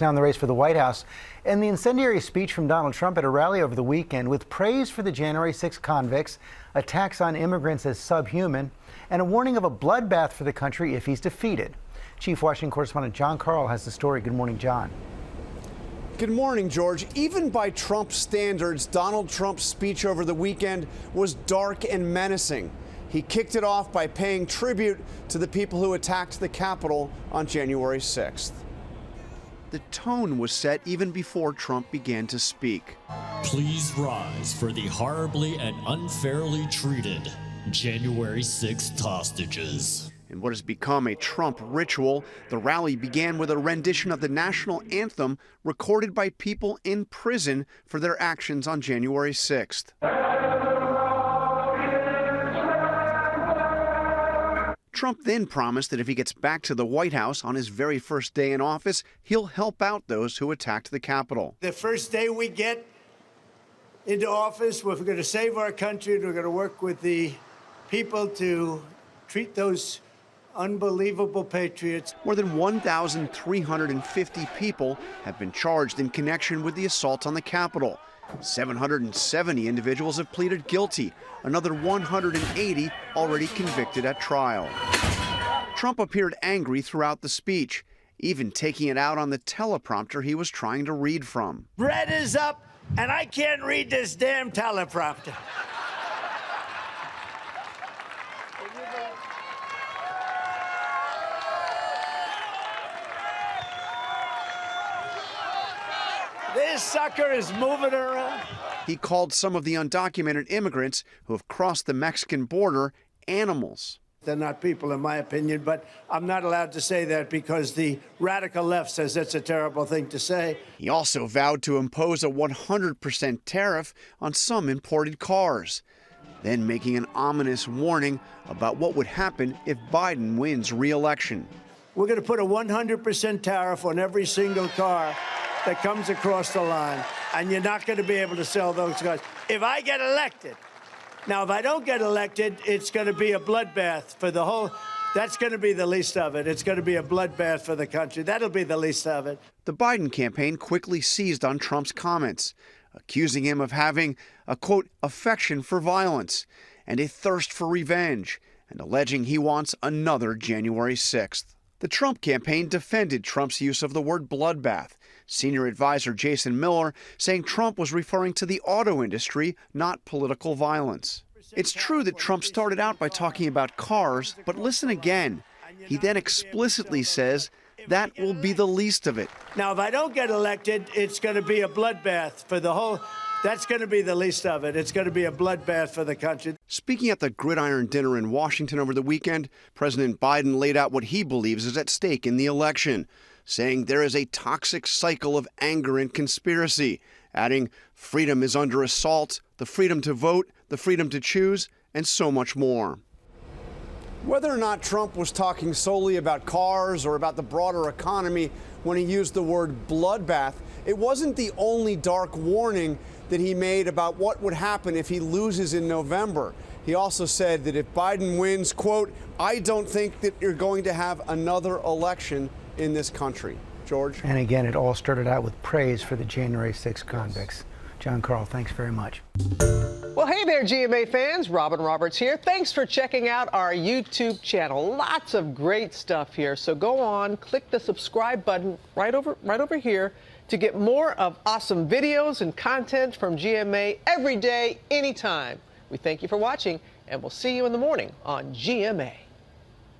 Down the race for the White House and the incendiary speech from Donald Trump at a rally over the weekend with praise for the January 6 convicts, attacks on immigrants as subhuman, and a warning of a bloodbath for the country if he's defeated. Chief Washington correspondent Jon Karl has the story. Good morning, John. Good morning, George. Even by Trump standards, Donald Trump's speech over the weekend was dark and menacing. He kicked it off by paying tribute to the people who attacked the Capitol on January 6th. The tone was set even before Trump began to speak. Please rise for the horribly and unfairly treated January 6th hostages. In what has become a Trump ritual, the rally began with a rendition of the national anthem recorded by people in prison for their actions on January 6th. Trump then promised that if he gets back to the White House on his very first day in office, he'll help out those who attacked the Capitol. The first day we get into office, we're going to save our country, and we're going to work with the people to treat those unbelievable patriots. More than 1,350 people have been charged in connection with the assault on the Capitol. 770 individuals have pleaded guilty, another 180 already convicted at trial. Trump appeared angry throughout the speech, even taking it out on the teleprompter he was trying to read from. Red is up, and I can't read this damn teleprompter. This sucker is moving around. He called some of the undocumented immigrants who have crossed the Mexican border animals. They're not people, in my opinion, but I'm not allowed to say that because the radical left says that's a terrible thing to say. He also vowed to impose a 100% tariff on some imported cars, then making an ominous warning about what would happen if Biden wins re-election. We're going to put a 100% tariff on every single car that comes across the line, and you're not going to be able to sell those cars if I get elected. Now, if I don't get elected, it's going to be a bloodbath for the whole. That's going to be the least of it. It's going to be a bloodbath for the country. That'll be the least of it. The Biden campaign quickly seized on Trump's comments, accusing him of having a, quote, affection for violence and a thirst for revenge, and alleging he wants another January 6th. The Trump campaign defended Trump's use of the word bloodbath. Senior advisor Jason Miller saying Trump was referring to the auto industry, not political violence. It's true that Trump started out by talking about cars, but listen again. He then explicitly says that will be the least of it. Now, if I don't get elected, it's going to be a bloodbath for the whole. That's going to be the least of it. It's going to be a bloodbath for the country. Speaking at the Gridiron Dinner in Washington over the weekend, President Biden laid out what he believes is at stake in the election, saying there is a toxic cycle of anger and conspiracy, adding freedom is under assault, the freedom to vote, the freedom to choose, and so much more. Whether or not Trump was talking solely about cars or about the broader economy when he used the word bloodbath, it wasn't the only dark warning that he made about what would happen if he loses in November. He also said that if Biden wins, quote, I don't think that you're going to have another election in this country. George? And again, it all started out with praise for the January 6 convicts. Jon Karl, thanks very much. Well, hey there, GMA fans. Robin Roberts here. Thanks for checking out our YouTube channel. Lots of great stuff here. So go on, click the subscribe button right over here to get more of awesome videos and content from GMA every day, anytime. We thank you for watching, and we'll see you in the morning on GMA.